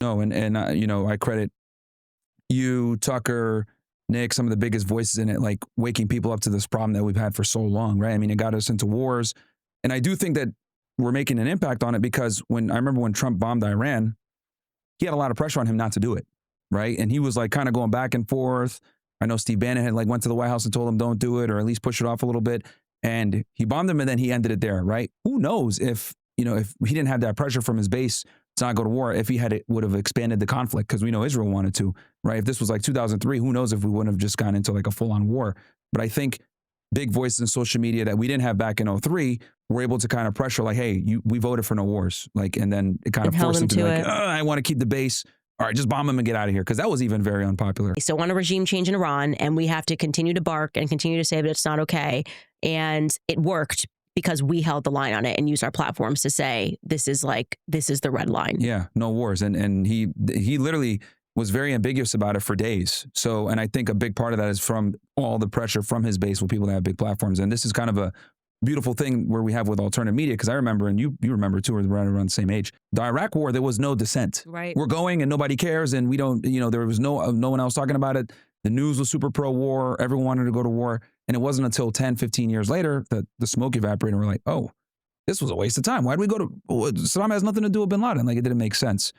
No, and you know, I credit you, Tucker, Nick, some of the biggest voices in it, like waking people up to this problem that we've had for so long, right? I mean, it got us into wars. And I do think that we're making an impact on it because when I remember when Trump bombed Iran, he had a lot of pressure on him not to do it, right? And he was like kind of going back and forth. I know Steve Bannon had like went to the White House and told him don't do it or at least push it off a little bit. And he bombed him and then he ended it there, right? Who knows if, you know, if he didn't have that pressure from his base to not go to war, if he had it would have expanded the conflict because we know Israel wanted to, right? If this was like 2003, who knows if we wouldn't have just gone into like a full on war. But I think big voices in social media that we didn't have back in '03 were able to kind of pressure like, hey, we voted for no wars. Like, and then it kind And of held forced him them to be to like, it. I want to keep the base. All right, just bomb them and get out of here. Because that was even very unpopular. They still want a regime change in Iran, and we have to continue to bark and continue to say that it's not okay. And it worked because we held the line on it and used our platforms to say, this is the red line. Yeah, no wars. And he literally was very ambiguous about it for days. So, and I think a big part of that is from all the pressure from his base with people that have big platforms. And this is kind of a beautiful thing where we have with alternative media, because I remember, and you remember too, we're right around the same age. The Iraq War, there was no dissent. Right. We're going and nobody cares, and we don't, you know, there was no one else talking about it. The news was super pro-war. Everyone wanted to go to war. And it wasn't until 10, 15 years later that the smoke evaporated and we're like, oh, this was a waste of time. Why did we go to, Saddam has nothing to do with bin Laden. Like, it didn't make sense.